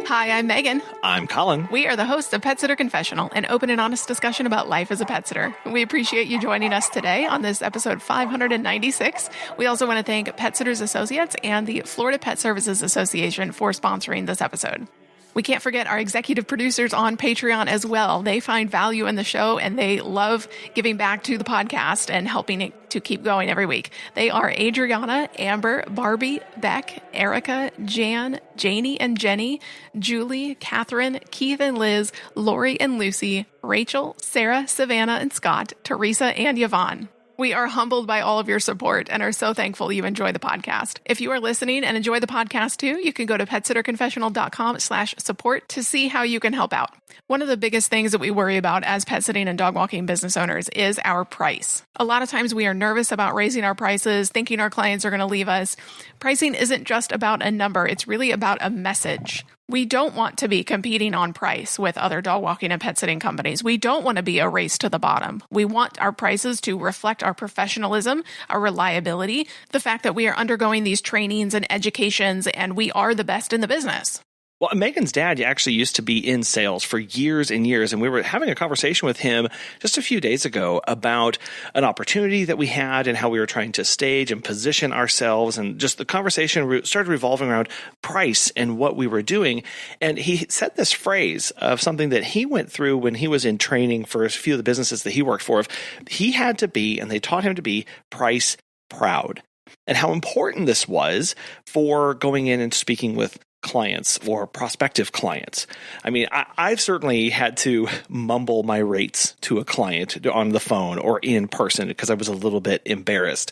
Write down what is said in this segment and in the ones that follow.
Hi, I'm Megan. I'm Colin. We are the hosts of Pet Sitter Confessional, an open and honest discussion about life as a pet sitter. We appreciate you joining us today on this episode 596. We also want to thank Pet Sitters Associates and the Florida Pet Services Association for sponsoring this episode. We can't forget our executive producers on Patreon as well. They find value in the show and they love giving back to the podcast and helping it to keep going every week. They are Adriana, Amber, Barbie, Beck, Erica, Jan, Janie and Jenny, Julie, Catherine, Keith and Liz, Lori and Lucy, Rachel, Sarah, Savannah and Scott, Teresa and Yvonne. We are humbled by all of your support and are so thankful you enjoy the podcast. If you are listening and enjoy the podcast too, you can go to petsitterconfessional.com/support to see how you can help out. One of the biggest things that we worry about as pet sitting and dog walking business owners is our price. A lot of times we are nervous about raising our prices, thinking our clients are going to leave us. Pricing isn't just about a number, it's really about a message. We don't want to be competing on price with other dog walking and pet sitting companies. We don't want to be a race to the bottom. We want our prices to reflect our professionalism, our reliability, the fact that we are undergoing these trainings and educations, and we are the best in the business. Well, Megan's dad actually used to be in sales for years and years, and we were having a conversation with him just a few days ago about an opportunity that we had and how we were trying to stage and position ourselves, and just the conversation started revolving around price and what we were doing. And he said this phrase of something that he went through when he was in training for a few of the businesses that he worked for. He had to be, and they taught him to be, price proud, and how important this was for going in and speaking with clients or prospective clients. I mean, I've certainly had to mumble my rates to a client on the phone or in person because I was a little bit embarrassed.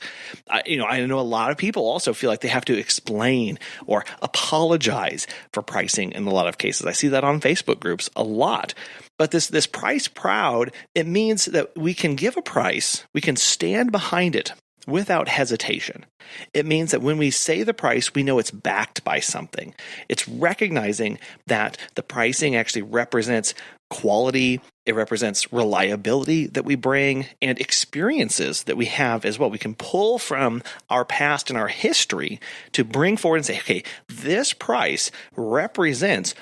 I know a lot of people also feel like they have to explain or apologize for pricing in a lot of cases. I see that on Facebook groups a lot. But this price proud, it means that we can give a price, we can stand behind it without hesitation. It means that when we say the price, we know it's backed by something. It's recognizing that the pricing actually represents quality, it represents reliability that we bring, and experiences that we have as well. We can pull from our past and our history to bring forward and say, okay, this price represents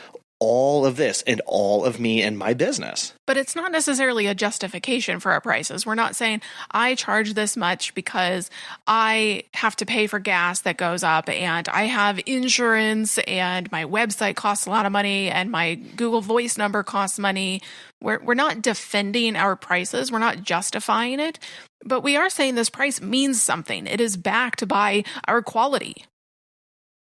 all of this and all of me and my business. But it's not necessarily a justification for our prices. We're not saying I charge this much because I have to pay for gas that goes up and I have insurance and my website costs a lot of money and my Google Voice number costs money. We're not defending our prices. We're not justifying it. But we are saying this price means something. It is backed by our quality.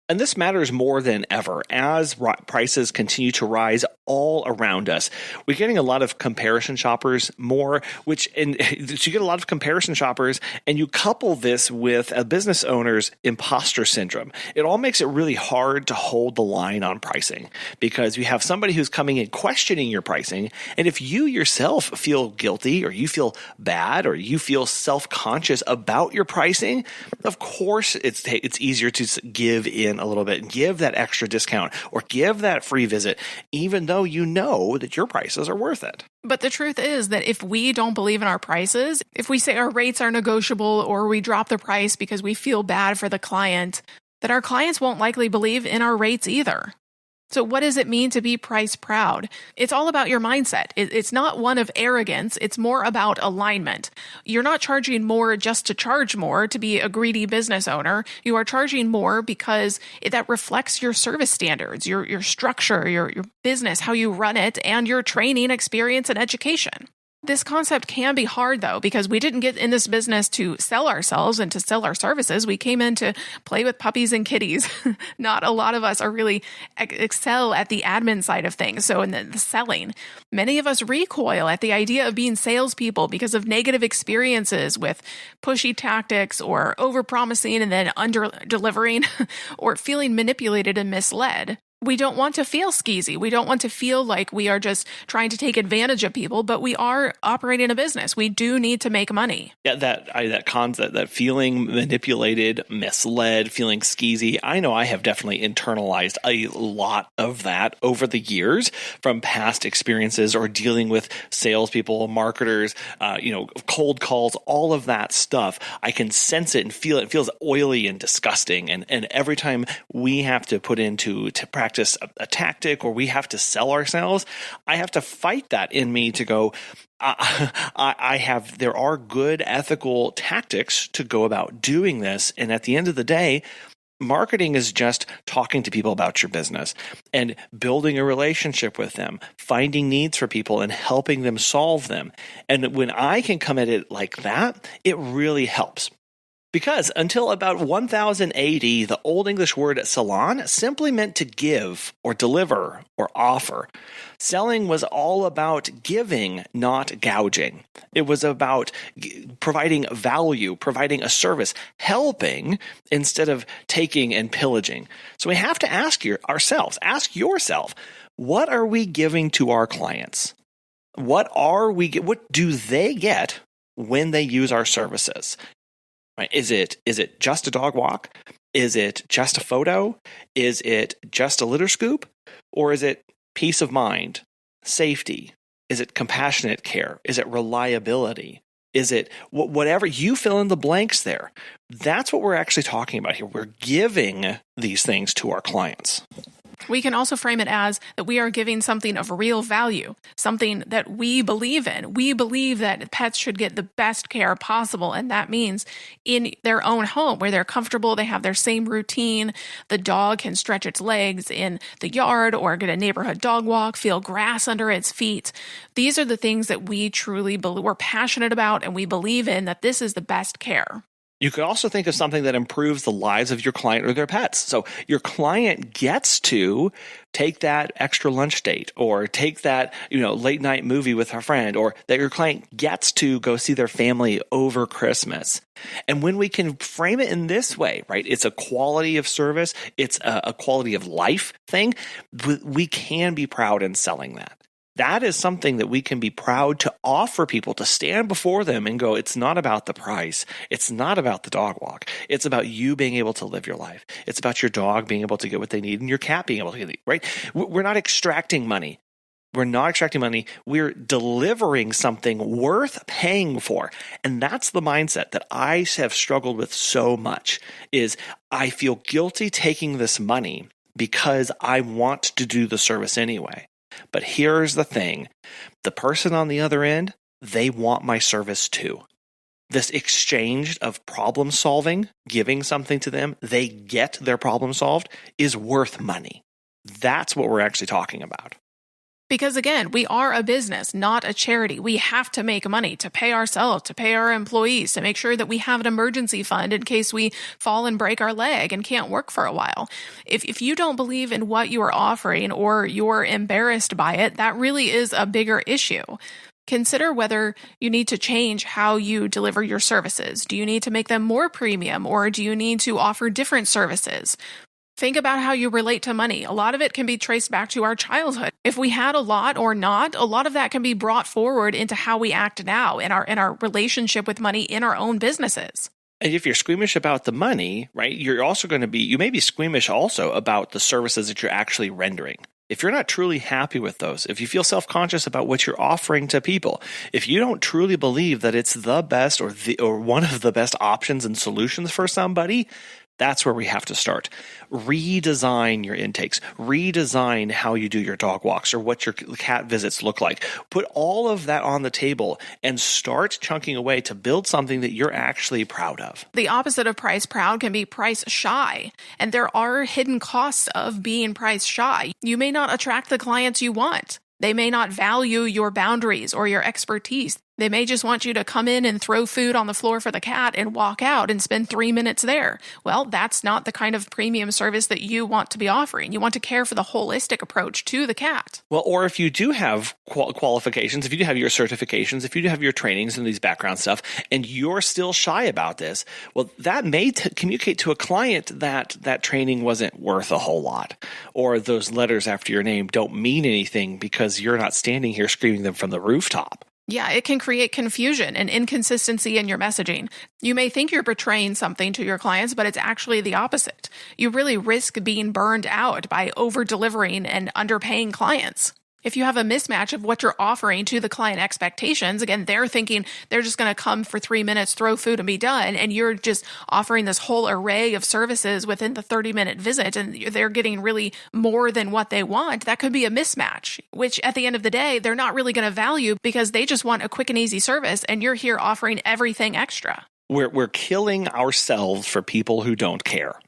And this matters more than ever as prices continue to rise all around us. We're getting a lot of comparison shoppers more, so you get a lot of comparison shoppers, and you couple this with a business owner's imposter syndrome. It all makes it really hard to hold the line on pricing because you have somebody who's coming in questioning your pricing. And if you yourself feel guilty or you feel bad or you feel self-conscious about your pricing, of course it's easier to give in a little bit and give that extra discount or give that free visit, even though you know that your prices are worth it. But the truth is that if we don't believe in our prices, if we say our rates are negotiable or we drop the price because we feel bad for the client, that our clients won't likely believe in our rates either. So what does it mean to be price proud? It's all about your mindset. It's not one of arrogance. It's more about alignment. You're not charging more just to charge more, to be a greedy business owner. You are charging more because that reflects your service standards, your structure, your business, how you run it, and your training, experience, and education. This concept can be hard, though, because we didn't get in this business to sell ourselves and to sell our services. We came in to play with puppies and kitties. Not a lot of us are really excel at the admin side of things. So in the selling, many of us recoil at the idea of being salespeople because of negative experiences with pushy tactics or overpromising and then under-delivering or feeling manipulated and misled. We don't want to feel skeezy. We don't want to feel like we are just trying to take advantage of people, but we are operating a business. We do need to make money. Yeah, that concept, that feeling manipulated, misled, feeling skeezy. I know I have definitely internalized a lot of that over the years from past experiences or dealing with salespeople, marketers, cold calls, all of that stuff. I can sense it and feel it. It feels oily and disgusting. And every time we have to put into practice practice a tactic or we have to sell ourselves, I have to fight that in me to go, there are good ethical tactics to go about doing this. And at the end of the day, marketing is just talking to people about your business and building a relationship with them, finding needs for people and helping them solve them. And when I can come at it like that, it really helps. Because until about 1000 AD, the Old English word salon simply meant to give or deliver or offer. Selling was all about giving, not gouging. It was about providing value, providing a service, helping instead of taking and pillaging. So we have to ask yourself, what are we giving to our clients? What do they get when they use our services? Right? Is it just a dog walk? Is it just a photo? Is it just a litter scoop? Or is it peace of mind, safety? Is it compassionate care? Is it reliability? Is it whatever? You fill in the blanks there. That's what we're actually talking about here. We're giving these things to our clients. We can also frame it as that we are giving something of real value, something that we believe in. We believe that pets should get the best care possible, and that means in their own home where they're comfortable, they have their same routine. The dog can stretch its legs in the yard or get a neighborhood dog walk, feel grass under its feet. These are the things that we truly we're passionate about, and we believe in that this is the best care. You could also think of something that improves the lives of your client or their pets. So your client gets to take that extra lunch date or take that, late night movie with a friend, or that your client gets to go see their family over Christmas. And when we can frame it in this way, right, it's a quality of service, it's a quality of life thing, we can be proud in selling that. That is something that we can be proud to offer people, to stand before them and go, it's not about the price. It's not about the dog walk. It's about you being able to live your life. It's about your dog being able to get what they need and your cat being able to get it, right? We're not extracting money. We're delivering something worth paying for. And that's the mindset that I have struggled with so much is I feel guilty taking this money because I want to do the service anyway. But here's the thing, the person on the other end, they want my service too. This exchange of problem solving, giving something to them, they get their problem solved, is worth money. That's what we're actually talking about. Because again, we are a business, not a charity. We have to make money to pay ourselves, to pay our employees, to make sure that we have an emergency fund in case we fall and break our leg and can't work for a while. If you don't believe in what you are offering or you're embarrassed by it, that really is a bigger issue. Consider whether you need to change how you deliver your services. Do you need to make them more premium, or do you need to offer different services? Think about how you relate to money. A lot of it can be traced back to our childhood. If we had a lot or not, a lot of that can be brought forward into how we act now in our relationship with money in our own businesses. And if you're squeamish about the money, right, you may be squeamish also about the services that you're actually rendering. If you're not truly happy with those, if you feel self-conscious about what you're offering to people, if you don't truly believe that it's the best or one of the best options and solutions for somebody, that's where we have to start. Redesign your intakes. Redesign how you do your dog walks or what your cat visits look like. Put all of that on the table and start chunking away to build something that you're actually proud of. The opposite of price proud can be price shy. And there are hidden costs of being price shy. You may not attract the clients you want. They may not value your boundaries or your expertise. They may just want you to come in and throw food on the floor for the cat and walk out and spend 3 minutes there. Well, that's not the kind of premium service that you want to be offering. You want to care for the holistic approach to the cat. Well, or if you do have qualifications, if you do have your certifications, if you do have your trainings and these background stuff, and you're still shy about this, well, that may communicate to a client that that training wasn't worth a whole lot, or those letters after your name don't mean anything because you're not standing here screaming them from the rooftop. Yeah, it can create confusion and inconsistency in your messaging. You may think you're betraying something to your clients, but it's actually the opposite. You really risk being burned out by over-delivering and underpaying clients. If you have a mismatch of what you're offering to the client expectations, again, they're thinking they're just going to come for 3 minutes, throw food and be done. And you're just offering this whole array of services within the 30-minute visit, and they're getting really more than what they want. That could be a mismatch, which at the end of the day, they're not really going to value because they just want a quick and easy service. And you're here offering everything extra. We're killing ourselves for people who don't care.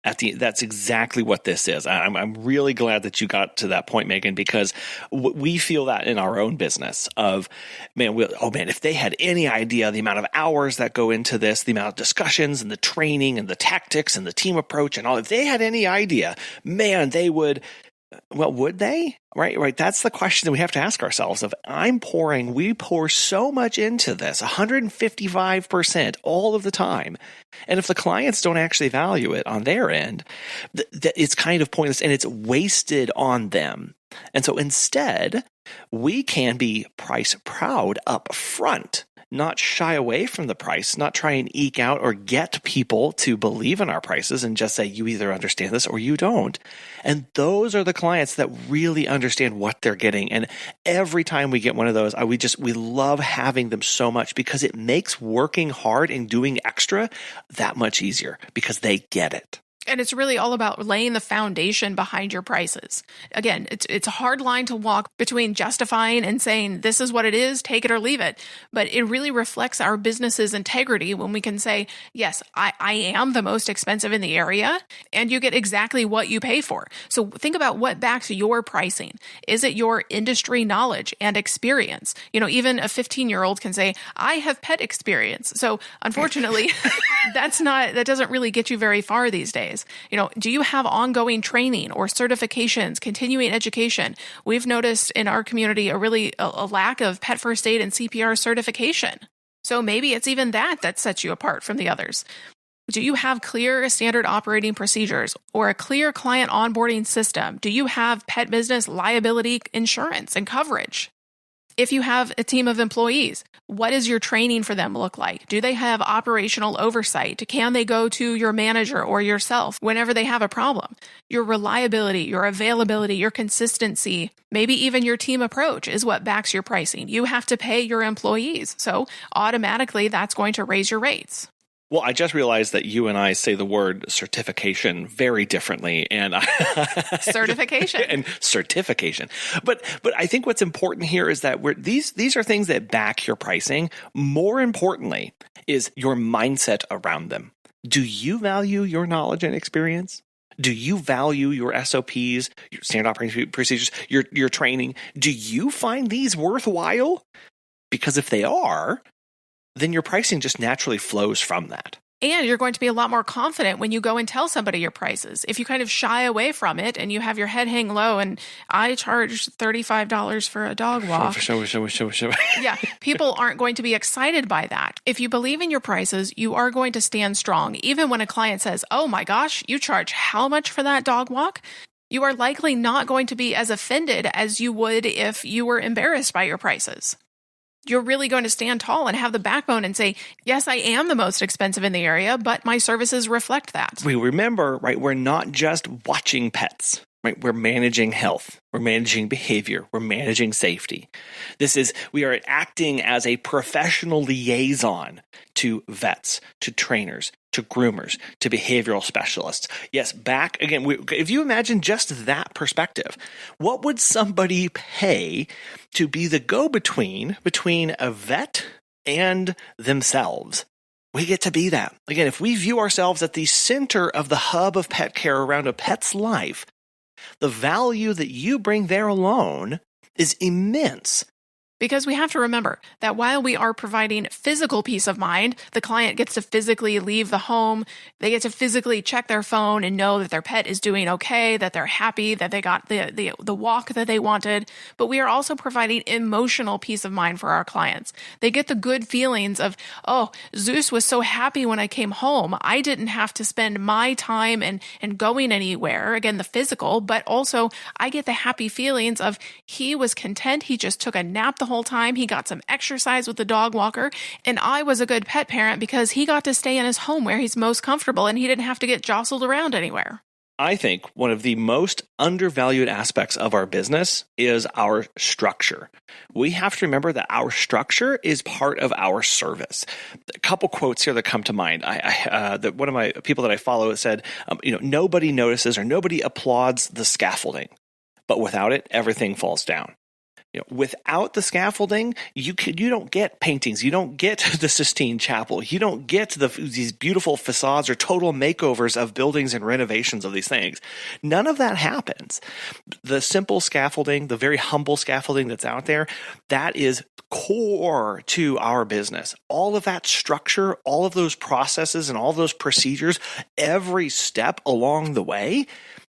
That's exactly what this is. I'm really glad that you got to that point, Megan, because we feel that in our own business of, if they had any idea the amount of hours that go into this, the amount of discussions and the training and the tactics and the team approach and all, if they had any idea, man, they would. Well, would they? Right. That's the question that we have to ask ourselves of we pour so much into this, 155% all of the time. And if the clients don't actually value it on their end, it's kind of pointless and it's wasted on them. And so instead, we can be price proud up front, not shy away from the price, not try and eke out or get people to believe in our prices and just say, you either understand this or you don't. And those are the clients that really understand what they're getting. And every time we get one of those, we love having them so much because it makes working hard and doing extra that much easier because they get it. And it's really all about laying the foundation behind your prices. Again, it's a hard line to walk between justifying and saying, this is what it is, take it or leave it. But it really reflects our business's integrity when we can say, yes, I am the most expensive in the area, and you get exactly what you pay for. So think about what backs your pricing. Is it your industry knowledge and experience? Even a 15-year-old can say, I have pet experience. So unfortunately, that doesn't really get you very far these days. Do you have ongoing training or certifications, continuing education? We've noticed in our community a lack of pet first aid and CPR certification. So maybe it's even that sets you apart from the others. Do you have clear standard operating procedures or a clear client onboarding system? Do you have pet business liability insurance and coverage? If you have a team of employees, what does your training for them look like? Do they have operational oversight? Can they go to your manager or yourself whenever they have a problem? Your reliability, your availability, your consistency, maybe even your team approach is what backs your pricing. You have to pay your employees, so automatically that's going to raise your rates. Well, I just realized that you and I say the word certification very differently, and certification and certification. But I think what's important here is that these are things that back your pricing. More importantly, is your mindset around them. Do you value your knowledge and experience? Do you value your SOPs, your standard operating procedures, your training? Do you find these worthwhile? Because if they are, then your pricing just naturally flows from that. And you're going to be a lot more confident when you go and tell somebody your prices. If you kind of shy away from it and you have your head hang low and I charge $35 for a dog walk. Yeah, people aren't going to be excited by that. If you believe in your prices, you are going to stand strong. Even when a client says, oh my gosh, you charge how much for that dog walk? You are likely not going to be as offended as you would if you were embarrassed by your prices. You're really going to stand tall and have the backbone and say, yes, I am the most expensive in the area, but my services reflect that. We remember, right, we're not just watching pets, right? We're managing health. We're managing behavior. We're managing safety. We are acting as a professional liaison to vets, to trainers, to groomers, to behavioral specialists. Yes, back again, if you imagine just that perspective, what would somebody pay to be the go-between between a vet and themselves? We get to be that. Again, if we view ourselves at the center of the hub of pet care around a pet's life, the value that you bring there alone is immense. Because we have to remember that while we are providing physical peace of mind, the client gets to physically leave the home, they get to physically check their phone and know that their pet is doing okay, that they're happy, that they got the walk that they wanted. But we are also providing emotional peace of mind for our clients. They get the good feelings of, oh, Zeus was so happy when I came home. I didn't have to spend my time and going anywhere, again, the physical, but also I get the happy feelings of he was content, he just took a nap the whole time, he got some exercise with the dog walker, and I was a good pet parent because he got to stay in his home where he's most comfortable and he didn't have to get jostled around anywhere. I think one of the most undervalued aspects of our business is our structure. We have to remember that our structure is part of our service. A couple quotes here that come to mind. That one of my people that I follow said, nobody notices or nobody applauds the scaffolding, but without it, everything falls down. Without the scaffolding, you don't get paintings, you don't get the Sistine Chapel, you don't get these beautiful facades or total makeovers of buildings and renovations of these things. None of that happens. The simple scaffolding, the very humble scaffolding that's out there, that is core to our business. All of that structure, all of those processes and all those procedures, every step along the way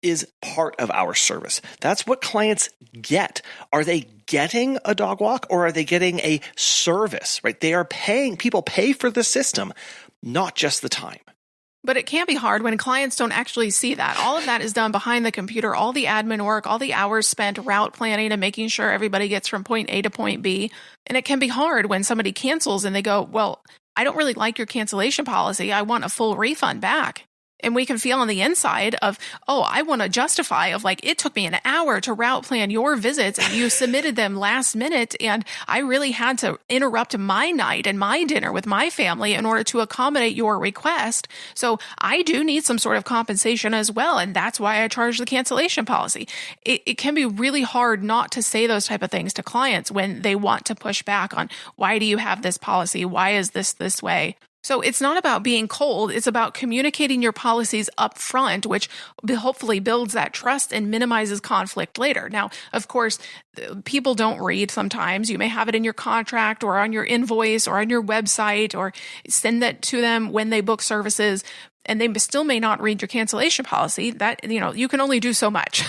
is part of our service. That's what clients get. Are they getting a dog walk or are they getting a service, right? They are paying, people pay for the system, not just the time. But it can be hard when clients don't actually see that. All of that is done behind the computer, all the admin work, all the hours spent route planning and making sure everybody gets from point A to point B. And it can be hard when somebody cancels and they go, well, I don't really like your cancellation policy. I want a full refund back. And we can feel on the inside of, I want to justify of like, it took me an hour to route plan your visits and you submitted them last minute. And I really had to interrupt my night and my dinner with my family in order to accommodate your request. So I do need some sort of compensation as well. And that's why I charge the cancellation policy. It can be really hard not to say those type of things to clients when they want to push back on, why do you have this policy? Why is this way? So it's not about being cold. It's about communicating your policies up front, which hopefully builds that trust and minimizes conflict later. Now, of course, people don't read sometimes. You may have it in your contract or on your invoice or on your website or send that to them when they book services. And they still may not read your cancellation policy. That, you can only do so much.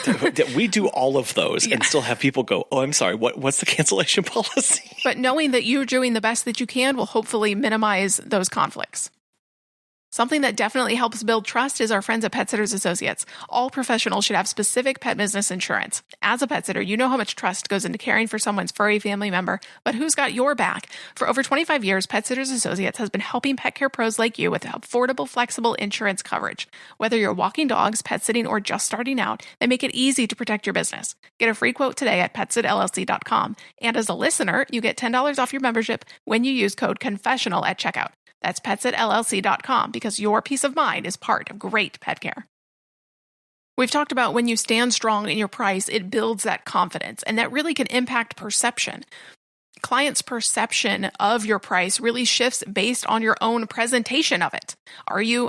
We do all of those and still have people go, oh, I'm sorry, what's the cancellation policy? But knowing that you're doing the best that you can will hopefully minimize those conflicts. Something that definitely helps build trust is our friends at Pet Sitters Associates. All professionals should have specific pet business insurance. As a pet sitter, you know how much trust goes into caring for someone's furry family member, but who's got your back? For over 25 years, Pet Sitters Associates has been helping pet care pros like you with affordable, flexible insurance coverage. Whether you're walking dogs, pet sitting, or just starting out, they make it easy to protect your business. Get a free quote today at petsitllc.com. And as a listener, you get $10 off your membership when you use code CONFESSIONAL at checkout. That's petsitllc.com because your peace of mind is part of great pet care. We've talked about when you stand strong in your price, it builds that confidence, and that really can impact perception. Clients' perception of your price really shifts based on your own presentation of it. Are you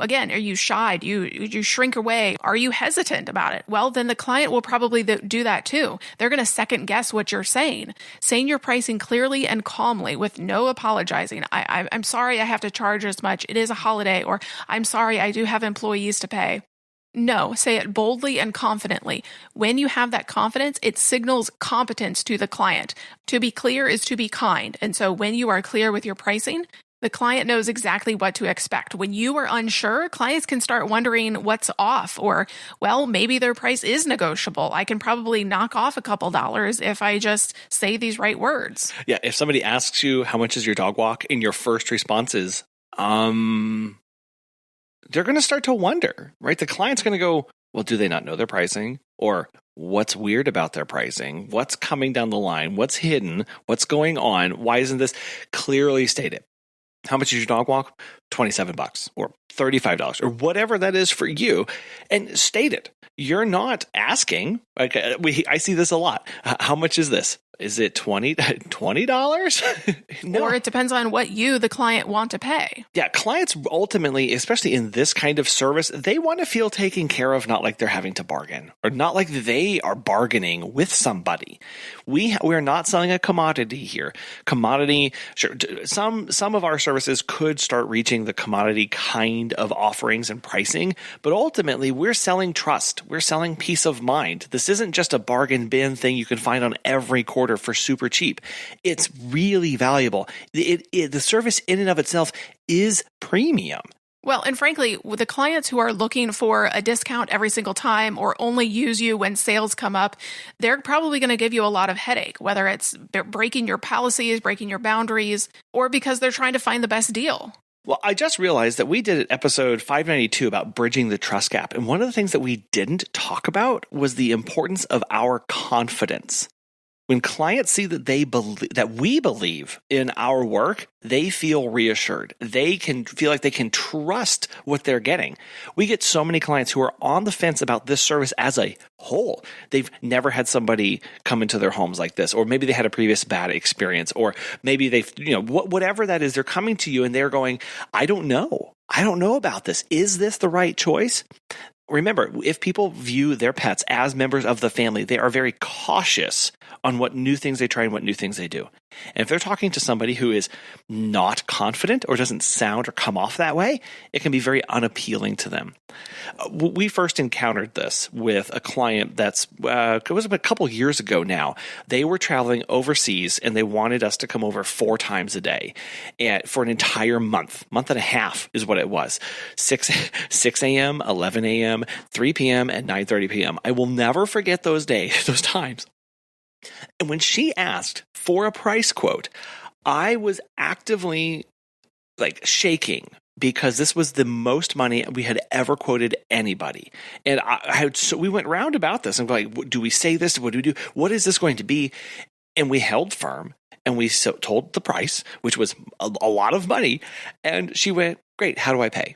shy? Do you shrink away? Are you hesitant about it? Well, then the client will probably do that too. They're going to second guess what you're saying. Saying your pricing clearly and calmly with no apologizing. I'm sorry I have to charge as much. It is a holiday, or I'm sorry I do have employees to pay. No, say it boldly and confidently. When you have that confidence, it signals competence to the client. To be clear is to be kind. And so when you are clear with your pricing, the client knows exactly what to expect. When you are unsure, clients can start wondering what's off, or, well, maybe their price is negotiable. I can probably knock off a couple dollars if I just say these right words. Yeah, if somebody asks you, how much is your dog walk? And your first response is, they're going to start to wonder, right? The client's going to go, well, do they not know their pricing? Or what's weird about their pricing? What's coming down the line? What's hidden? What's going on? Why isn't this clearly stated? How much is your dog walk? $27 or $35 or whatever that is for you, and state it. You're not asking. I see this a lot. How much is this? Is it $20? No. Or it depends on what you, the client, want to pay. Yeah, clients ultimately, especially in this kind of service, they want to feel taken care of, not like they're having to bargain or not like they are bargaining with somebody. We're not selling a commodity here. Commodity, sure, some of our services could start reaching the commodity kind of offerings and pricing, but ultimately we're selling trust. We're selling peace of mind. This isn't just a bargain bin thing you can find on every quarter for super cheap. It's really valuable. The service in and of itself is premium. Well, and frankly, with the clients who are looking for a discount every single time or only use you when sales come up, they're probably going to give you a lot of headache, whether it's breaking your policies, breaking your boundaries, or because they're trying to find the best deal. Well, I just realized that we did an episode 592 about bridging the trust gap. And one of the things that we didn't talk about was the importance of our confidence. When clients see that we believe in our work, they feel reassured. They can feel like they can trust what they're getting. We get so many clients who are on the fence about this service as a whole. They've never had somebody come into their homes like this, or maybe they had a previous bad experience, or maybe they've, whatever that is, they're coming to you and they're going, I don't know. I don't know about this. Is this the right choice? Remember, if people view their pets as members of the family, they are very cautious on what new things they try and what new things they do. And if they're talking to somebody who is not confident or doesn't sound or come off that way, it can be very unappealing to them. We first encountered this with a client it was a couple years ago now. They were traveling overseas and they wanted us to come over 4 times a day and for an entire month and a half is what it was. 6 a.m., 11 a.m., 3 p.m., and 9:30 p.m. I will never forget those times. And when she asked for a price quote, I was actively shaking because this was the most money we had ever quoted anybody. And so we went round about this and do we say this? What do we do? What is this going to be? And we held firm and we told the price, which was a lot of money. And she went, great, how do I pay?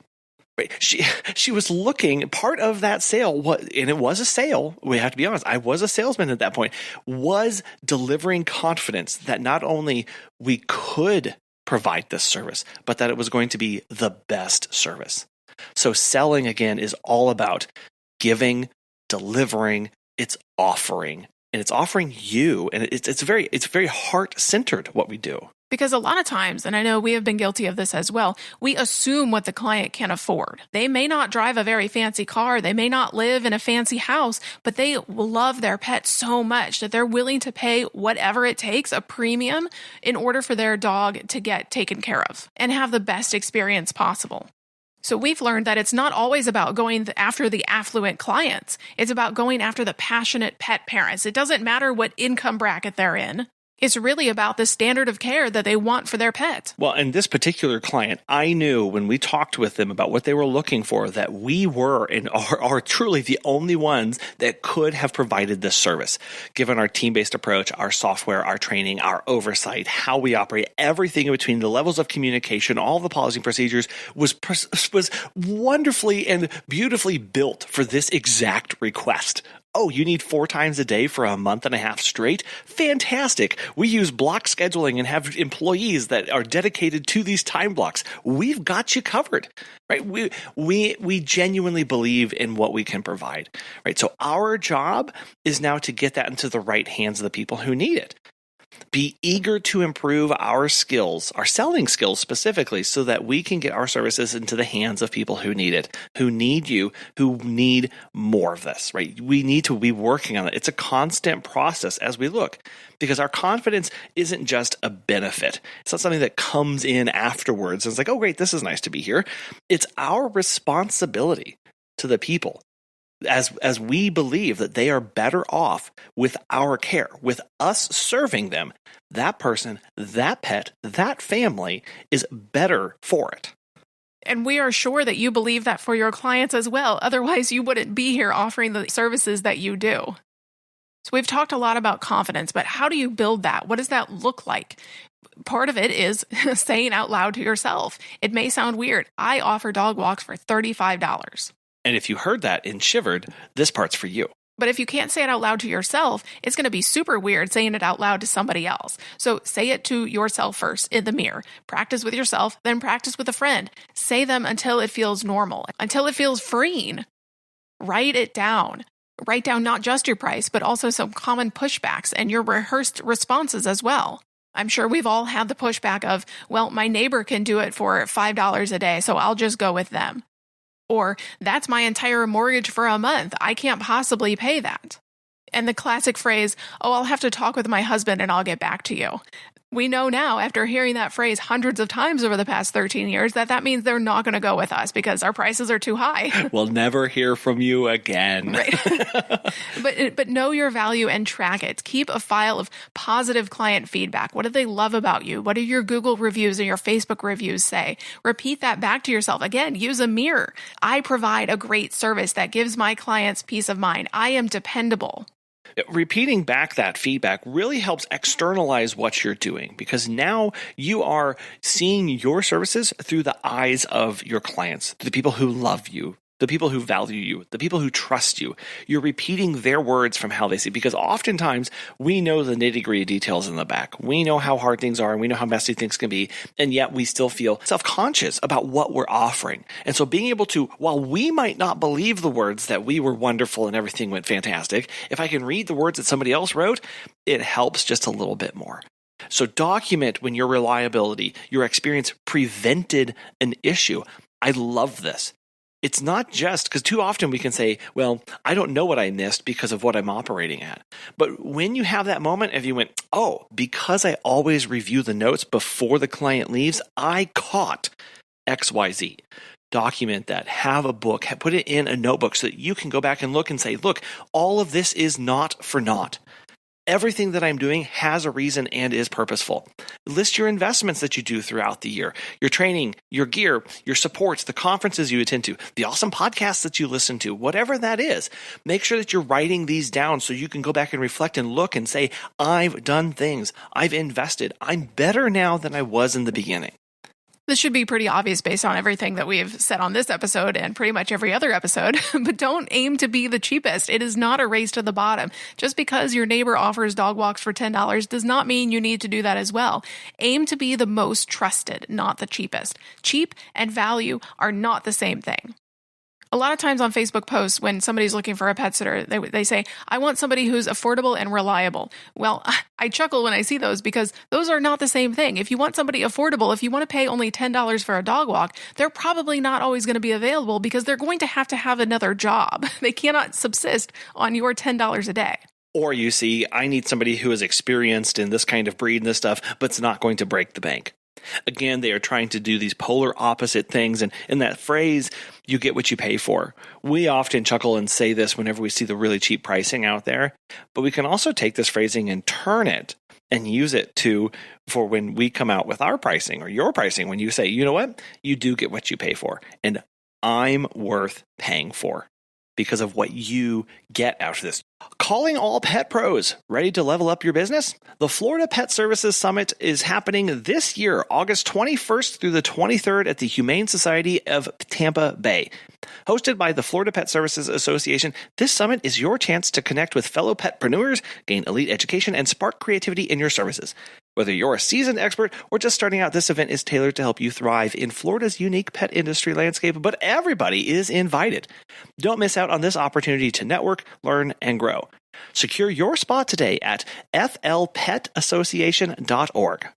Right. She was looking, part of that sale, and it was a sale, we have to be honest, I was a salesman at that point, was delivering confidence that not only we could provide this service, but that it was going to be the best service. So selling, again, is all about giving, delivering, it's offering. And it's offering you, and it's very heart-centered what we do. Because a lot of times, and I know we have been guilty of this as well, we assume what the client can afford. They may not drive a very fancy car, they may not live in a fancy house, but they love their pet so much that they're willing to pay whatever it takes, a premium, in order for their dog to get taken care of and have the best experience possible. So we've learned that it's not always about going after the affluent clients. It's about going after the passionate pet parents. It doesn't matter what income bracket they're in. It's really about the standard of care that they want for their pet. Well, and this particular client, I knew when we talked with them about what they were looking for, that we were and are truly the only ones that could have provided this service. Given our team-based approach, our software, our training, our oversight, how we operate, everything in between, the levels of communication, all the policy and procedures was wonderfully and beautifully built for this exact request. Oh, you need 4 times a day for a month and a half straight? Fantastic. We use block scheduling and have employees that are dedicated to these time blocks. We've got you covered, right? We genuinely believe in what we can provide, right? So our job is now to get that into the right hands of the people who need it. Be eager to improve our skills, our selling skills specifically, so that we can get our services into the hands of people who need it, who need you, who need more of this, right? We need to be working on it. It's a constant process as we look, because our confidence isn't just a benefit. It's not something that comes in afterwards. It's like, oh, great, this is nice to be here. It's our responsibility to the people. As we believe that they are better off with our care, with us serving them, that person, that pet, that family is better for it. And we are sure that you believe that for your clients as well. Otherwise, you wouldn't be here offering the services that you do. So we've talked a lot about confidence, but how do you build that? What does that look like? Part of it is saying out loud to yourself. It may sound weird. I offer dog walks for $35. And if you heard that and shivered, this part's for you. But if you can't say it out loud to yourself, it's going to be super weird saying it out loud to somebody else. So say it to yourself first in the mirror. Practice with yourself, then practice with a friend. Say them until it feels normal, until it feels freeing. Write it down. Write down not just your price, but also some common pushbacks and your rehearsed responses as well. I'm sure we've all had the pushback of, well, my neighbor can do it for $5 a day, so I'll just go with them. Or, that's my entire mortgage for a month. I can't possibly pay that. And the classic phrase, oh, I'll have to talk with my husband and I'll get back to you. We know now, after hearing that phrase hundreds of times over the past 13 years, that means they're not going to go with us because our prices are too high. We'll never hear from you again. Right. But know your value and track it. Keep a file of positive client feedback. What do they love about you? What do your Google reviews and your Facebook reviews say? Repeat that back to yourself. Again, use a mirror. I provide a great service that gives my clients peace of mind. I am dependable. Repeating back that feedback really helps externalize what you're doing, because now you are seeing your services through the eyes of your clients, the people who love you, the people who value you, the people who trust you. You're repeating their words from how they see, because oftentimes we know the nitty-gritty details in the back. We know how hard things are and we know how messy things can be, and yet we still feel self-conscious about what we're offering. And so being able to, while we might not believe the words that we were wonderful and everything went fantastic, if I can read the words that somebody else wrote, it helps just a little bit more. So document when your reliability, your experience prevented an issue. I love this. It's not just because too often we can say, well, I don't know what I missed because of what I'm operating at. But when you have that moment, if you went, oh, because I always review the notes before the client leaves, I caught XYZ. Document that, have a book, put it in a notebook so that you can go back and look and say, look, all of this is not for naught. Everything that I'm doing has a reason and is purposeful. List your investments that you do throughout the year, your training, your gear, your supports, the conferences you attend to, the awesome podcasts that you listen to, whatever that is. Make sure that you're writing these down so you can go back and reflect and look and say, I've done things, I've invested, I'm better now than I was in the beginning. This should be pretty obvious based on everything that we've said on this episode and pretty much every other episode, but don't aim to be the cheapest. It is not a race to the bottom. Just because your neighbor offers dog walks for $10 does not mean you need to do that as well. Aim to be the most trusted, not the cheapest. Cheap and value are not the same thing. A lot of times on Facebook posts, when somebody's looking for a pet sitter, they say, I want somebody who's affordable and reliable. Well, I chuckle when I see those because those are not the same thing. If you want somebody affordable, if you want to pay only $10 for a dog walk, they're probably not always going to be available because they're going to have another job. They cannot subsist on your $10 a day. Or you see, I need somebody who is experienced in this kind of breed and this stuff, but it's not going to break the bank. Again, they are trying to do these polar opposite things. And in that phrase, you get what you pay for. We often chuckle and say this whenever we see the really cheap pricing out there. But we can also take this phrasing and turn it and use it for when we come out with our pricing or your pricing, when you say, you know what, you do get what you pay for. And I'm worth paying for because of what you get out of this. Calling all pet pros. Ready to level up your business? The Florida Pet Services Summit is happening this year, August 21st through the 23rd at the Humane Society of Tampa Bay. Hosted by the Florida Pet Services Association, this summit is your chance to connect with fellow petpreneurs, gain elite education, and spark creativity in your services. Whether you're a seasoned expert or just starting out, this event is tailored to help you thrive in Florida's unique pet industry landscape, but everybody is invited. Don't miss out on this opportunity to network, learn, and grow. Secure your spot today at flpetassociation.org.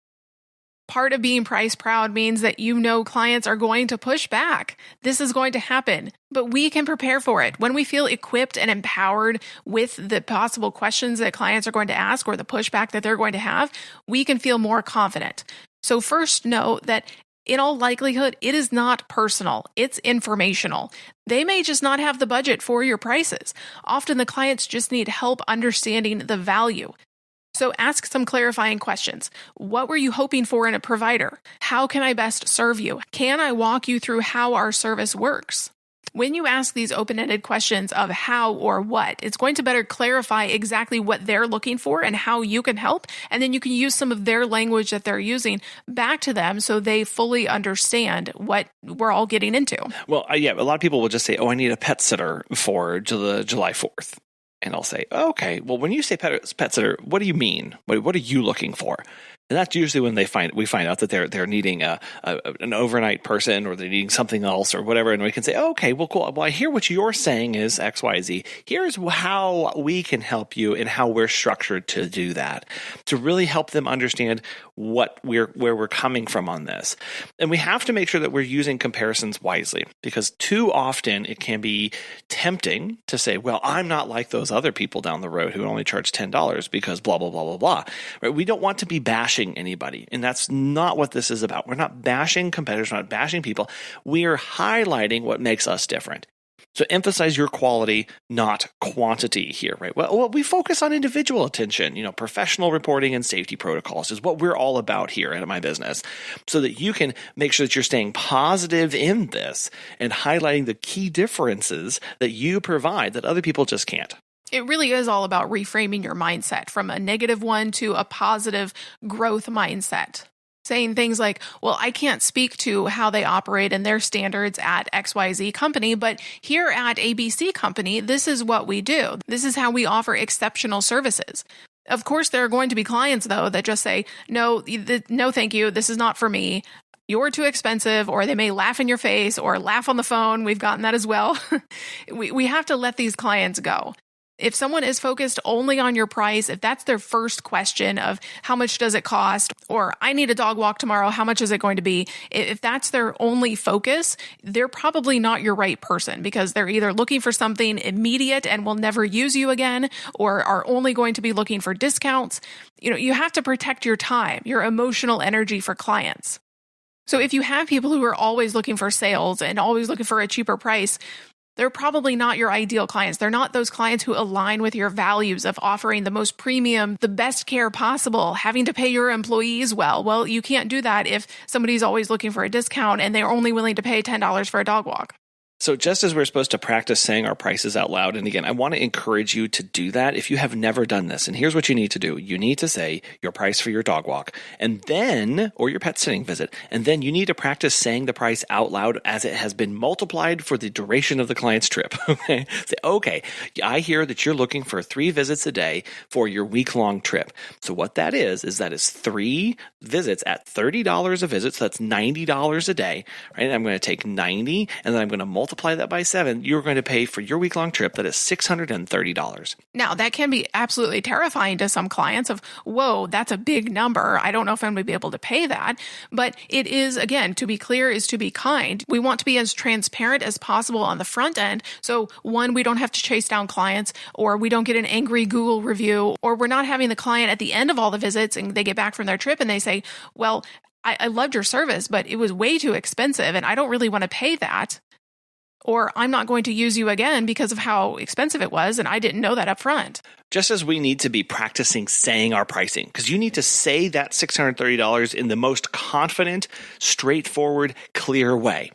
Part of being price proud means that you know clients are going to push back. This is going to happen, but we can prepare for it. When we feel equipped and empowered with the possible questions that clients are going to ask or the pushback that they're going to have, we can feel more confident. So first, know that in all likelihood, it is not personal. It's informational. They may just not have the budget for your prices. Often the clients just need help understanding the value. So ask some clarifying questions. What were you hoping for in a provider? How can I best serve you? Can I walk you through how our service works? When you ask these open-ended questions of how or what, it's going to better clarify exactly what they're looking for and how you can help. And then you can use some of their language that they're using back to them so they fully understand what we're all getting into. Well, yeah, a lot of people will just say, oh, I need a pet sitter for the July 4th. And I'll say, okay, well, when you say pet sitter, what do you mean? What are you looking for? And that's usually when we find out that they're needing an overnight person or they're needing something else or whatever. And we can say, oh, okay, well, cool. Well, I hear what you're saying is X, Y, Z. Here's how we can help you and how we're structured to do that, to really help them understand where we're coming from on this. And we have to make sure that we're using comparisons wisely, because too often it can be tempting to say, well, I'm not like those other people down the road who only charge $10 because blah, blah, blah, blah, blah. Right? We don't want to be bashing bashing anybody. And that's not what this is about. We're not bashing competitors, we're not bashing people. We are highlighting what makes us different. So emphasize your quality, not quantity here, right? Well, we focus on individual attention. Professional reporting and safety protocols is what we're all about here at my business, so that you can make sure that you're staying positive in this and highlighting the key differences that you provide that other people just can't. It really is all about reframing your mindset from a negative one to a positive growth mindset. Saying things like, well, I can't speak to how they operate and their standards at XYZ company, but here at ABC company, this is what we do. This is how we offer exceptional services. Of course, there are going to be clients, though, that just say, no, thank you. This is not for me. You're too expensive, or they may laugh in your face or laugh on the phone. We've gotten that as well. We have to let these clients go. If someone is focused only on your price, if that's their first question of how much does it cost, or I need a dog walk tomorrow, how much is it going to be? If that's their only focus, they're probably not your right person, because they're either looking for something immediate and will never use you again, or are only going to be looking for discounts. You have to protect your time, your emotional energy for clients. So if you have people who are always looking for sales and always looking for a cheaper price, they're probably not your ideal clients. They're not those clients who align with your values of offering the most premium, the best care possible, having to pay your employees well. Well, you can't do that if somebody's always looking for a discount and they're only willing to pay $10 for a dog walk. So just as we're supposed to practice saying our prices out loud, and again, I want to encourage you to do that if you have never done this. And here's what you need to do. You need to say your price for your dog walk, and then, or your pet sitting visit, and then you need to practice saying the price out loud as it has been multiplied for the duration of the client's trip. Okay? Say, okay, I hear that you're looking for 3 visits a day for your week-long trip. So what that is 3 visits at $30 a visit, so that's $90 a day, right? And I'm going to take 90, and then I'm going to multiply that by 7, you're going to pay for your week-long trip. That is $630. Now, that can be absolutely terrifying to some clients of, whoa, that's a big number. I don't know if I'm going to be able to pay that. But it is, again, to be clear is to be kind. We want to be as transparent as possible on the front end. So one, we don't have to chase down clients, or we don't get an angry Google review, or we're not having the client at the end of all the visits and they get back from their trip and they say, well, I loved your service, but it was way too expensive and I don't really want to pay that. Or I'm not going to use you again because of how expensive it was, and I didn't know that up front. Just as we need to be practicing saying our pricing, because you need to say that $630 in the most confident, straightforward, clear way.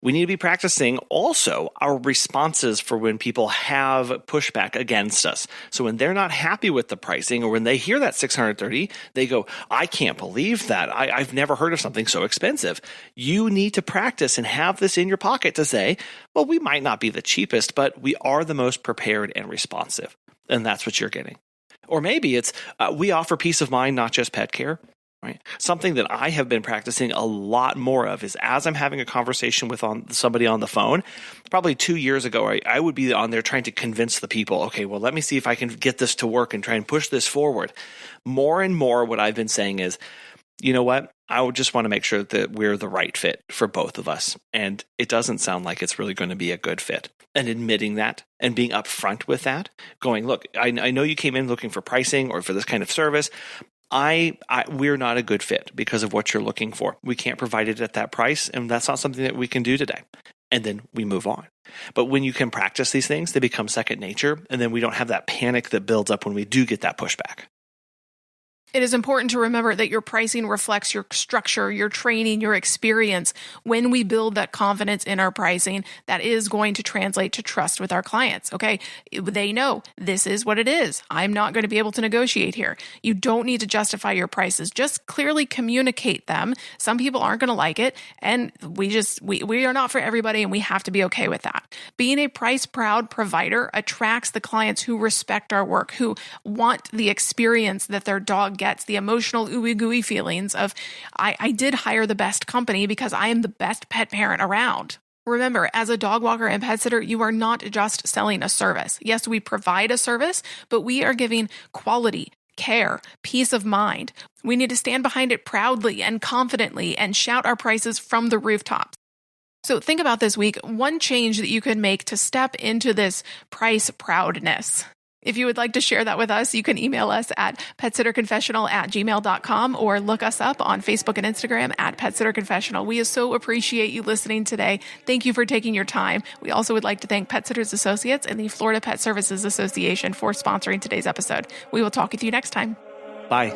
We need to be practicing also our responses for when people have pushback against us. So when they're not happy with the pricing, or when they hear that $630, they go, I can't believe that. I've never heard of something so expensive. You need to practice and have this in your pocket to say, well, we might not be the cheapest, but we are the most prepared and responsive. And that's what you're getting. Or maybe it's, we offer peace of mind, not just pet care. Right. Something that I have been practicing a lot more of is as I'm having a conversation with somebody on the phone, probably 2 years ago, I would be on there trying to convince the people, okay, well, let me see if I can get this to work and try and push this forward. More and more what I've been saying is, you know what? I would just want to make sure that we're the right fit for both of us. And it doesn't sound like it's really going to be a good fit. And admitting that and being upfront with that, going, look, I know you came in looking for pricing or for this kind of service. We're not a good fit because of what you're looking for. We can't provide it at that price, and that's not something that we can do today. And then we move on. But when you can practice these things, they become second nature, and then we don't have that panic that builds up when we do get that pushback. It is important to remember that your pricing reflects your structure, your training, your experience. When we build that confidence in our pricing, that is going to translate to trust with our clients, okay? They know this is what it is. I'm not going to be able to negotiate here. You don't need to justify your prices. Just clearly communicate them. Some people aren't going to like it, and we are not for everybody, and we have to be okay with that. Being a price-proud provider attracts the clients who respect our work, who want the experience that their dog gets, the emotional ooey gooey feelings of, I did hire the best company because I am the best pet parent around. Remember, as a dog walker and pet sitter, you are not just selling a service. Yes, we provide a service, but we are giving quality, care, peace of mind. We need to stand behind it proudly and confidently and shout our prices from the rooftops. So think about this week, one change that you could make to step into this price proudness. If you would like to share that with us, you can email us at petsitterconfessional@gmail.com or look us up on Facebook and Instagram at petsitterconfessional. We so appreciate you listening today. Thank you for taking your time. We also would like to thank Pet Sitters Associates and the Florida Pet Services Association for sponsoring today's episode. We will talk with you next time. Bye.